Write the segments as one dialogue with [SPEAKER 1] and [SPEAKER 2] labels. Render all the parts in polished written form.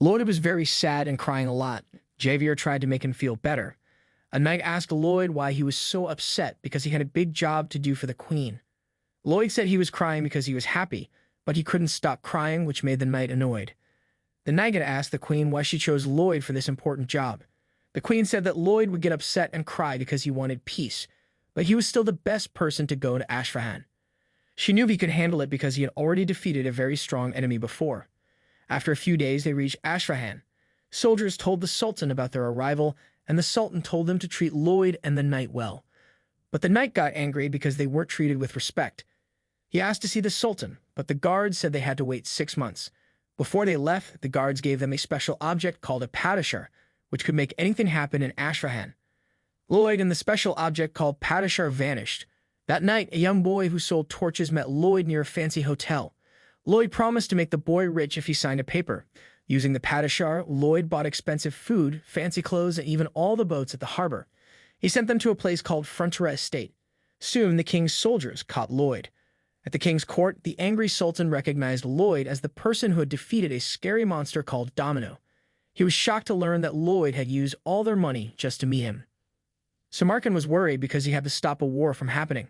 [SPEAKER 1] Lloyd was very sad and crying a lot. Javier tried to make him feel better. A knight asked Lloyd why he was so upset because he had a big job to do for the queen. Lloyd said he was crying because he was happy, but he couldn't stop crying, which made the knight annoyed. The knight had asked the queen why she chose Lloyd for this important job. The queen said that Lloyd would get upset and cry because he wanted peace, but he was still the best person to go to Ashrahan. She knew he could handle it because he had already defeated a very strong enemy before. After a few days, they reached Ashrahan. Soldiers told the Sultan about their arrival, and the Sultan told them to treat Lloyd and the knight well. But the knight got angry because they weren't treated with respect. He asked to see the Sultan, but the guards said they had to wait 6 months. Before they left, the guards gave them a special object called a Padishar, which could make anything happen in Ashrahan. Lloyd and the special object called Padishar vanished. That night, a young boy who sold torches met Lloyd near a fancy hotel. Lloyd promised to make the boy rich if he signed a paper. Using the Padishar, Lloyd bought expensive food, fancy clothes, and even all the boats at the harbor. He sent them to a place called Frontera Estate. Soon, the king's soldiers caught Lloyd. At the king's court, the angry sultan recognized Lloyd as the person who had defeated a scary monster called Domino. He was shocked to learn that Lloyd had used all their money just to meet him. Samarkand was worried because he had to stop a war from happening.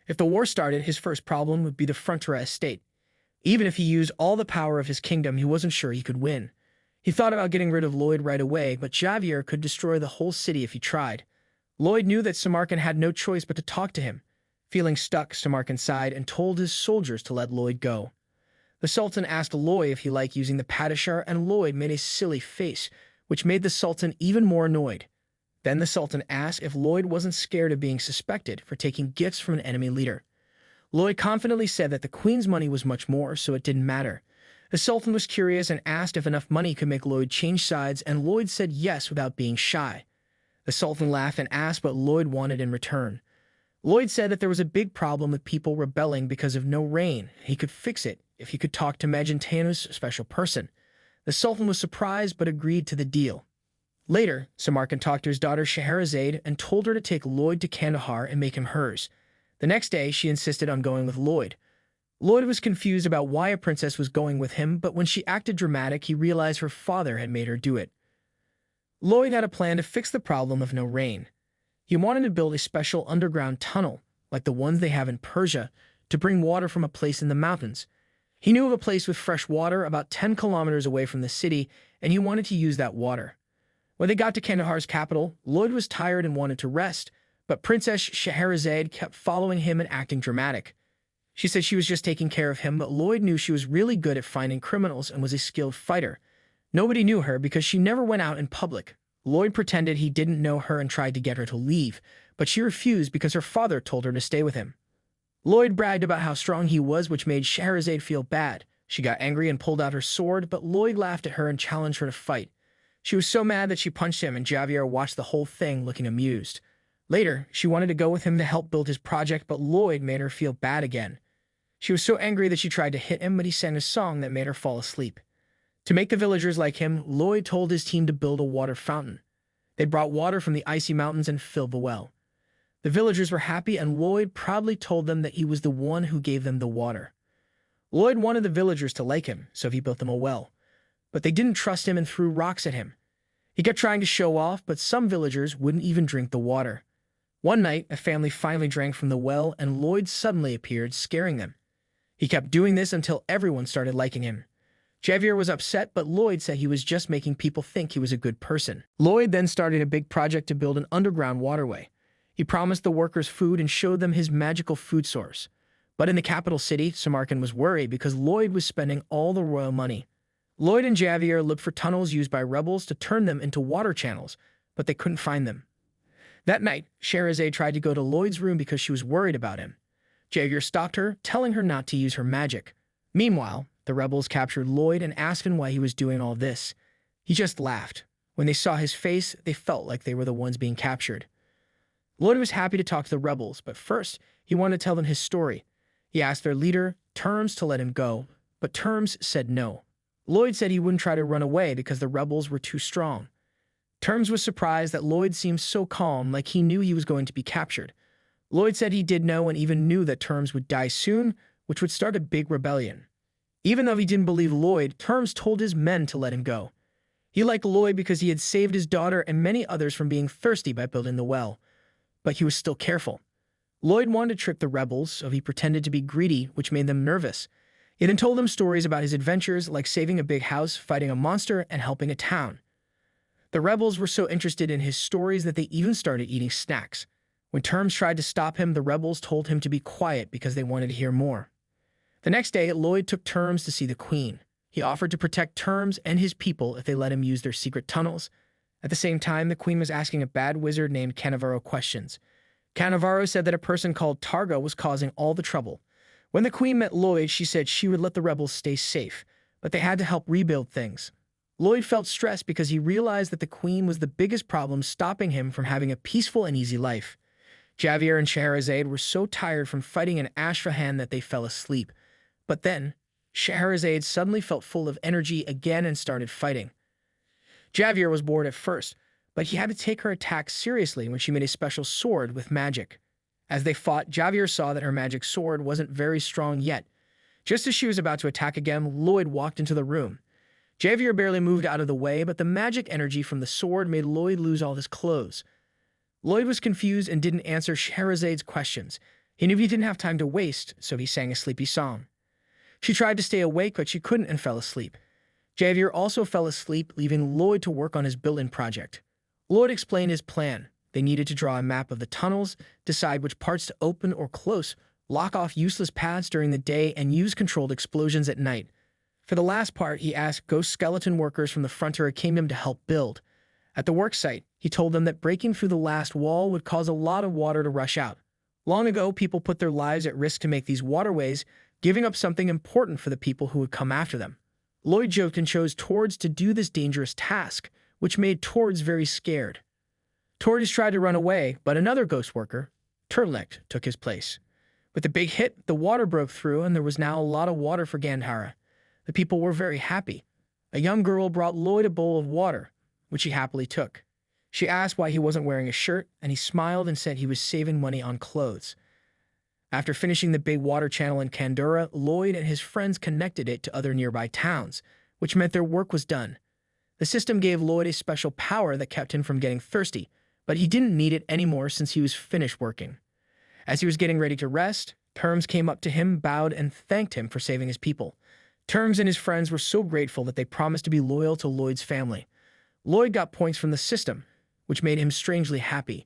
[SPEAKER 1] If the war started, his first problem would be the Frontera Estate. Even if he used all the power of his kingdom, he wasn't sure he could win. He thought about getting rid of Lloyd right away, but Javier could destroy the whole city if he tried. Lloyd knew that Samarkand had no choice but to talk to him. Feeling stuck, Samarkand sighed and told his soldiers to let Lloyd go. The Sultan asked Lloyd if he liked using the Padishar, and Lloyd made a silly face, which made the Sultan even more annoyed. Then the Sultan asked if Lloyd wasn't scared of being suspected for taking gifts from an enemy leader. Lloyd confidently said that the queen's money was much more, so it didn't matter. The Sultan was curious and asked if enough money could make Lloyd change sides, and Lloyd said yes without being shy. The Sultan laughed and asked what Lloyd wanted in return. Lloyd said that there was a big problem with people rebelling because of no rain. He could fix it if he could talk to Majantanu's special person. The Sultan was surprised but agreed to the deal. Later, Samarkand talked to his daughter Scheherazade and told her to take Lloyd to Kandahar and make him hers. The next day, she insisted on going with Lloyd. Lloyd was confused about why a princess was going with him, but when she acted dramatic, he realized her father had made her do it. Lloyd had a plan to fix the problem of no rain. He wanted to build a special underground tunnel, like the ones they have in Persia, to bring water from a place in the mountains. He knew of a place with fresh water about 10 kilometers away from the city, and he wanted to use that water. When they got to Kandahar's capital, Lloyd was tired and wanted to rest, but Princess Scheherazade kept following him and acting dramatic. She said she was just taking care of him, but Lloyd knew she was really good at finding criminals and was a skilled fighter. Nobody knew her because she never went out in public. Lloyd pretended he didn't know her and tried to get her to leave, but she refused because her father told her to stay with him. Lloyd bragged about how strong he was, which made Scheherazade feel bad. She got angry and pulled out her sword, but Lloyd laughed at her and challenged her to fight. She was so mad that she punched him, and Javier watched the whole thing looking amused. Later, she wanted to go with him to help build his project, but Lloyd made her feel bad again. She was so angry that she tried to hit him, but he sang a song that made her fall asleep. To make the villagers like him, Lloyd told his team to build a water fountain. They brought water from the icy mountains and filled the well. The villagers were happy, and Lloyd proudly told them that he was the one who gave them the water. Lloyd wanted the villagers to like him, so he built them a well. But they didn't trust him and threw rocks at him. He kept trying to show off, but some villagers wouldn't even drink the water. One night, a family finally drank from the well, and Lloyd suddenly appeared, scaring them. He kept doing this until everyone started liking him. Javier was upset, but Lloyd said he was just making people think he was a good person. Lloyd then started a big project to build an underground waterway. He promised the workers food and showed them his magical food source. But in the capital city, Samarkand was worried because Lloyd was spending all the royal money. Lloyd and Javier looked for tunnels used by rebels to turn them into water channels, but they couldn't find them. That night, Scheherazade tried to go to Lloyd's room because she was worried about him. Javier stopped her, telling her not to use her magic. Meanwhile, the rebels captured Lloyd and asked him why he was doing all this. He just laughed. When they saw his face, they felt like they were the ones being captured. Lloyd was happy to talk to the rebels, but first, he wanted to tell them his story. He asked their leader, Terms, to let him go, but Terms said no. Lloyd said he wouldn't try to run away because the rebels were too strong. Terms was surprised that Lloyd seemed so calm, like he knew he was going to be captured. Lloyd said he did know and even knew that Terms would die soon, which would start a big rebellion. Even though he didn't believe Lloyd, Terms told his men to let him go. He liked Lloyd because he had saved his daughter and many others from being thirsty by building the well. But he was still careful. Lloyd wanted to trick the rebels, so he pretended to be greedy, which made them nervous. He then told them stories about his adventures, like saving a big house, fighting a monster, and helping a town. The rebels were so interested in his stories that they even started eating snacks. When Terms tried to stop him, the rebels told him to be quiet because they wanted to hear more. The next day, Lloyd took Terms to see the Queen. He offered to protect Terms and his people if they let him use their secret tunnels. At the same time, the Queen was asking a bad wizard named Cannavaro questions. Cannavaro said that a person called Targa was causing all the trouble. When the Queen met Lloyd, she said she would let the rebels stay safe, but they had to help rebuild things. Lloyd felt stressed because he realized that the Queen was the biggest problem stopping him from having a peaceful and easy life. Javier and Scheherazade were so tired from fighting in Ashrahan that they fell asleep. But then, Scheherazade suddenly felt full of energy again and started fighting. Javier was bored at first, but he had to take her attack seriously when she made a special sword with magic. As they fought, Javier saw that her magic sword wasn't very strong yet. Just as she was about to attack again, Lloyd walked into the room. Javier barely moved out of the way, but the magic energy from the sword made Lloyd lose all his clothes. Lloyd was confused and didn't answer Scheherazade's questions. He knew he didn't have time to waste, so he sang a sleepy song. She tried to stay awake, but she couldn't and fell asleep. Javier also fell asleep, leaving Lloyd to work on his build-in project. Lloyd explained his plan. They needed to draw a map of the tunnels, decide which parts to open or close, lock off useless paths during the day, and use controlled explosions at night. For the last part, he asked ghost skeleton workers from the Frontera Kingdom to help build. At the worksite, he told them that breaking through the last wall would cause a lot of water to rush out. Long ago, people put their lives at risk to make these waterways, giving up something important for the people who would come after them. Lloyd joked and chose Tords to do this dangerous task, which made Tords very scared. Tords tried to run away, but another ghost worker, Turtleneck, took his place. With the big hit, the water broke through, and there was now a lot of water for Gandhara. The people were very happy. A young girl brought Lloyd a bowl of water, which he happily took. She asked why he wasn't wearing a shirt, and he smiled and said he was saving money on clothes. After finishing the big water channel in Kandura, Lloyd and his friends connected it to other nearby towns, which meant their work was done. The system gave Lloyd a special power that kept him from getting thirsty, but he didn't need it anymore since he was finished working. As he was getting ready to rest, Terms came up to him, bowed, and thanked him for saving his people. Terms and his friends were so grateful that they promised to be loyal to Lloyd's family. Lloyd got points from the system, which made him strangely happy.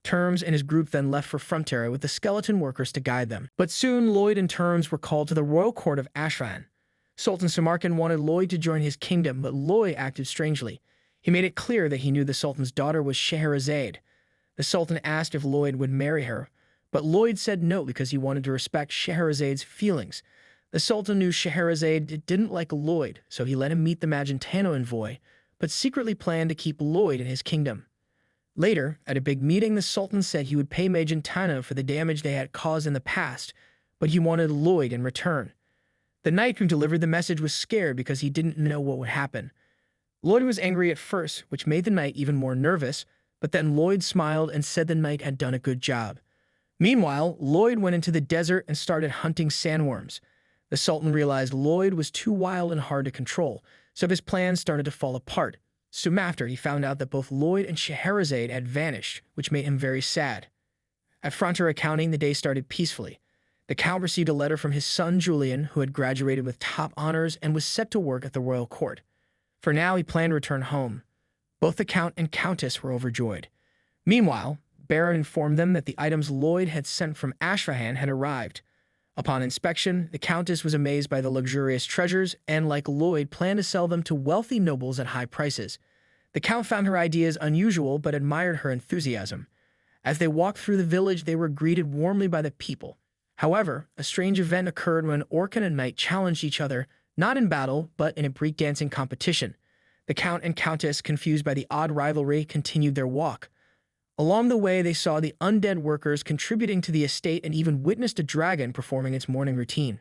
[SPEAKER 1] Terms and his group then left for Frontera with the skeleton workers to guide them. But soon, Lloyd and Terms were called to the royal court of Ashrahan. Sultan Samarkand wanted Lloyd to join his kingdom, but Lloyd acted strangely. He made it clear that he knew the Sultan's daughter was Scheherazade. The Sultan asked if Lloyd would marry her, but Lloyd said no because he wanted to respect Scheherazade's feelings. The Sultan knew Scheherazade didn't like Lloyd, so he let him meet the Magentano envoy, but secretly planned to keep Lloyd in his kingdom. Later, at a big meeting, the Sultan said he would pay Magentano for the damage they had caused in the past, but he wanted Lloyd in return. The knight who delivered the message was scared because he didn't know what would happen. Lloyd was angry at first, which made the knight even more nervous, but then Lloyd smiled and said the knight had done a good job. Meanwhile, Lloyd went into the desert and started hunting sandworms. The Sultan realized Lloyd was too wild and hard to control, so his plans started to fall apart. Soon after, he found out that both Lloyd and Scheherazade had vanished, which made him very sad. At Frontera County, the day started peacefully. The Count received a letter from his son Julian, who had graduated with top honors and was set to work at the royal court. For now, he planned to return home. Both the Count and Countess were overjoyed. Meanwhile, Baron informed them that the items Lloyd had sent from Ashrahan had arrived. Upon inspection, the Countess was amazed by the luxurious treasures and, like Lloyd, planned to sell them to wealthy nobles at high prices. The Count found her ideas unusual but admired her enthusiasm. As they walked through the village, they were greeted warmly by the people. However, a strange event occurred when Orkan and Knight challenged each other, not in battle, but in a breakdancing competition. The Count and Countess, confused by the odd rivalry, continued their walk. Along the way, they saw the undead workers contributing to the estate and even witnessed a dragon performing its morning routine.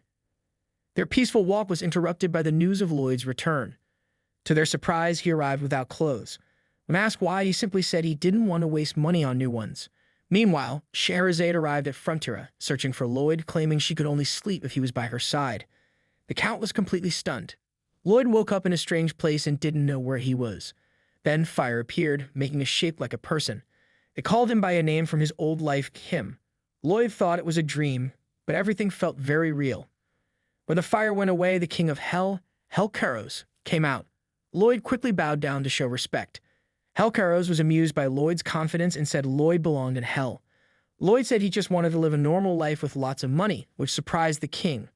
[SPEAKER 1] Their peaceful walk was interrupted by the news of Lloyd's return. To their surprise, he arrived without clothes. When asked why, he simply said he didn't want to waste money on new ones. Meanwhile, Scheherazade arrived at Frontera, searching for Lloyd, claiming she could only sleep if he was by her side. The Count was completely stunned. Lloyd woke up in a strange place and didn't know where he was. Then fire appeared, making a shape like a person. It called him by a name from his old life, Kim. Lloyd thought it was a dream, but everything felt very real. When the fire went away, the king of Hell, Helcaros, came out. Lloyd quickly bowed down to show respect. Helcaros was amused by Lloyd's confidence and said Lloyd belonged in hell. Lloyd said he just wanted to live a normal life with lots of money, which surprised the king.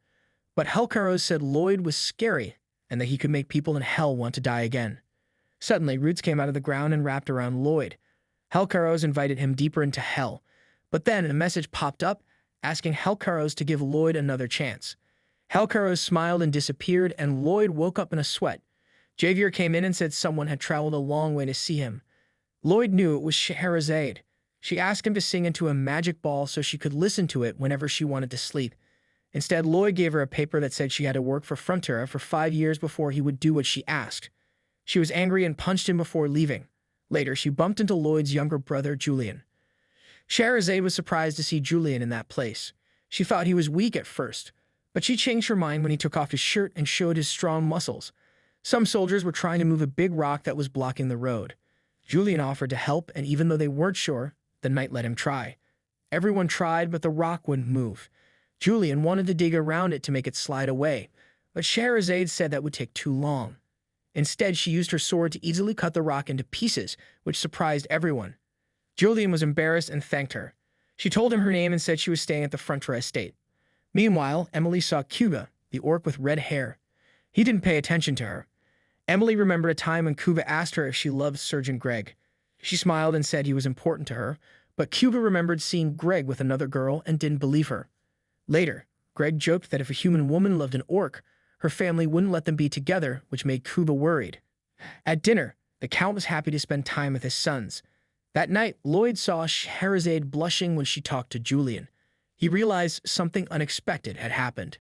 [SPEAKER 1] But Helcaros said Lloyd was scary and that he could make people in hell want to die again. Suddenly, roots came out of the ground and wrapped around Lloyd. Helcaros invited him deeper into hell. But then a message popped up asking Helcaros to give Lloyd another chance. Helcaros smiled and disappeared, and Lloyd woke up in a sweat. Javier came in and said someone had traveled a long way to see him. Lloyd knew it was Scheherazade. She asked him to sing into a magic ball so she could listen to it whenever she wanted to sleep. Instead, Lloyd gave her a paper that said she had to work for Frontera for 5 years before he would do what she asked. She was angry and punched him before leaving. Later, she bumped into Lloyd's younger brother, Julian. Scheherazade was surprised to see Julian in that place. She thought he was weak at first, but she changed her mind when he took off his shirt and showed his strong muscles. Some soldiers were trying to move a big rock that was blocking the road. Julian offered to help, and even though they weren't sure, the knight let him try. Everyone tried, but the rock wouldn't move. Julian wanted to dig around it to make it slide away, but Scheherazade said that would take too long. Instead, she used her sword to easily cut the rock into pieces, which surprised everyone. Julian was embarrassed and thanked her. She told him her name and said she was staying at the Frontera estate. Meanwhile, Emily saw Cuba, the orc with red hair. He didn't pay attention to her. Emily remembered a time when Cuba asked her if she loved Surgeon Greg. She smiled and said he was important to her, but Cuba remembered seeing Greg with another girl and didn't believe her. Later, Greg joked that if a human woman loved an orc, her family wouldn't let them be together, which made Cuba worried. At dinner, the Count was happy to spend time with his sons. That night, Lloyd saw Scheherazade blushing when she talked to Julian. He realized something unexpected had happened.